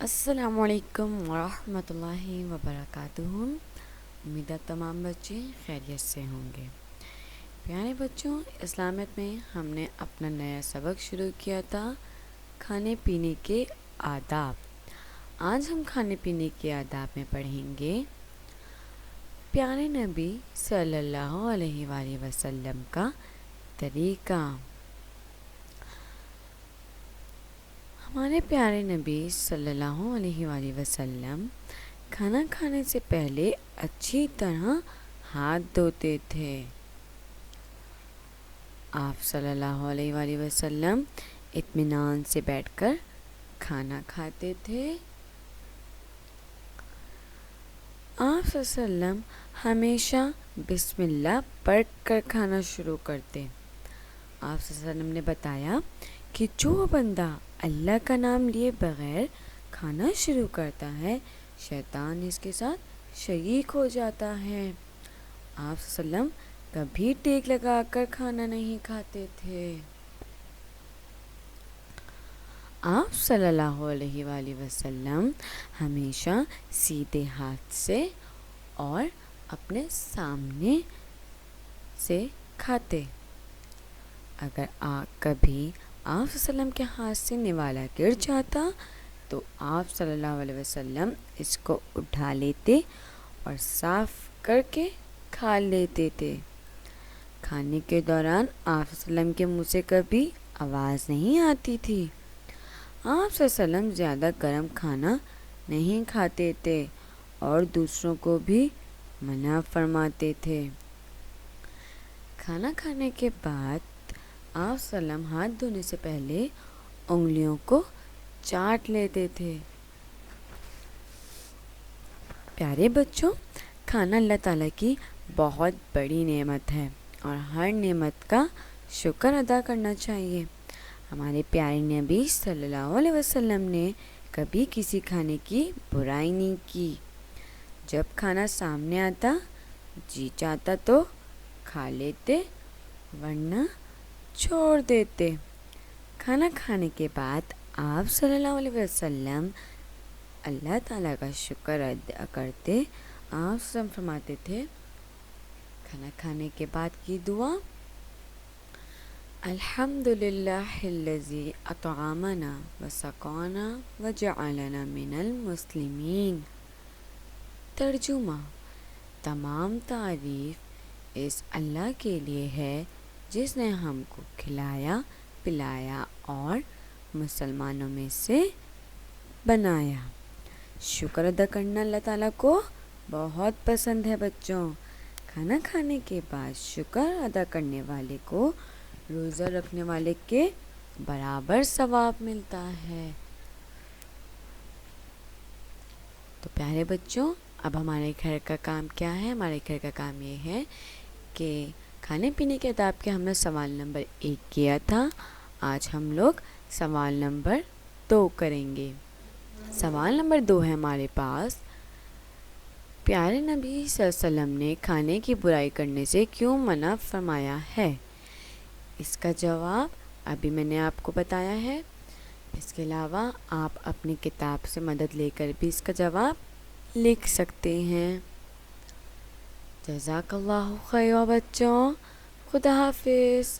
السلام علیکم ورحمۃ اللہ وبرکاتہ۔ امید ہے تمام بچے خیریت سے ہوں گے۔ پیارے بچوں، اسلامت میں ہم نے اپنا نیا سبق شروع کیا تھا، کھانے پینے کے آداب۔ آج ہم کھانے پینے کے آداب میں پڑھیں گے پیارے نبی صلی اللہ علیہ وآلہ وسلم کا طریقہ۔ ہمارے پیارے نبی صلی اللہ علیہ وآلہ وسلم کھانا کھانے سے پہلے اچھی طرح ہاتھ دھوتے تھے۔ آپ صلی اللہ علیہ وآلہ وسلم اطمینان سے بیٹھ کر کھانا کھاتے تھے۔ آپ صلی اللہ علیہ وسلم ہمیشہ بسم اللہ پڑھ کر کھانا شروع کرتے۔ آپ صلی اللہ علیہ وسلم نے بتایا کہ جو بندہ اللہ کا نام لیے بغیر کھانا شروع کرتا ہے، شیطان اس کے ساتھ شریک ہو جاتا ہے۔ آپ صلی اللہ علیہ وسلم کبھی ٹیک لگا کر کھانا نہیں کھاتے تھے۔ آپ صلی اللہ علیہ وآلہ وسلم ہمیشہ سیدھے ہاتھ سے اور اپنے سامنے سے کھاتے۔ اگر کبھی آپ صلی اللہ علیہ وسلم کے ہاتھ سے نوالا گر جاتا تو آپ صلی اللہ علیہ وسلم اس کو اٹھا لیتے اور صاف کر کے کھا لیتے تھے۔ کھانے کے دوران آپ صلی اللہ علیہ وسلم کے منہ سے کبھی آواز نہیں آتی تھی۔ آپ صلی اللہ علیہ وسلم زیادہ گرم کھانا نہیں کھاتے تھے اور دوسروں کو بھی منع فرماتے تھے۔ کھانا کھانے کے بعد آپ صلی اللہ علیہ وسلم ہاتھ دھونے سے پہلے انگلیوں کو چاٹ لیتے تھے۔ پیارے بچوں، کھانا اللہ تعالیٰ کی بہت بڑی نعمت ہے اور ہر نعمت کا شکر ادا کرنا چاہیے۔ ہمارے پیارے نبی صلی اللہ علیہ وسلم نے کبھی کسی کھانے کی برائی نہیں کی۔ جب کھانا سامنے آتا، جی چاہتا تو کھا لیتے، ورنہ چھوڑ دیتے۔ کھانا کھانے کے بعد آپ صلی اللہ علیہ وسلم اللہ تعالیٰ کا شکر ادا کرتے۔ آپ سب فرماتے تھے کھانا کھانے کے بعد کی دعا، الحمدللہ الذی اطعمنا وسقانا وجعلنا من المسلمین۔ ترجمہ: تمام تعریف اس اللہ کے لیے ہے جس نے ہم کو کھلایا، پلایا اور مسلمانوں میں سے بنایا۔ شکر ادا کرنا اللہ تعالیٰ کو بہت پسند ہے بچوں۔ کھانا کھانے کے بعد شکر ادا کرنے والے کو روزہ رکھنے والے کے برابر ثواب ملتا ہے۔ تو پیارے بچوں، اب ہمارے گھر کا کام کیا ہے؟ ہمارے گھر کا کام یہ ہے کہ کھانے پینے کے آداب کے ہم نے سوال نمبر 1 کیا تھا۔ آج ہم لوگ سوال نمبر 2 کریں گے۔ سوال نمبر 2 ہے ہمارے پاس، پیارے نبی صلی اللہ علیہ وسلم نے کھانے کی برائی کرنے سے کیوں منع فرمایا ہے؟ اس کا جواب ابھی میں نے آپ کو بتایا ہے۔ اس کے علاوہ آپ اپنی کتاب سے مدد لے کر بھی اس کا جواب لکھ سکتے ہیں۔ جزاک اللہ خیر بچوں، خدا حافظ۔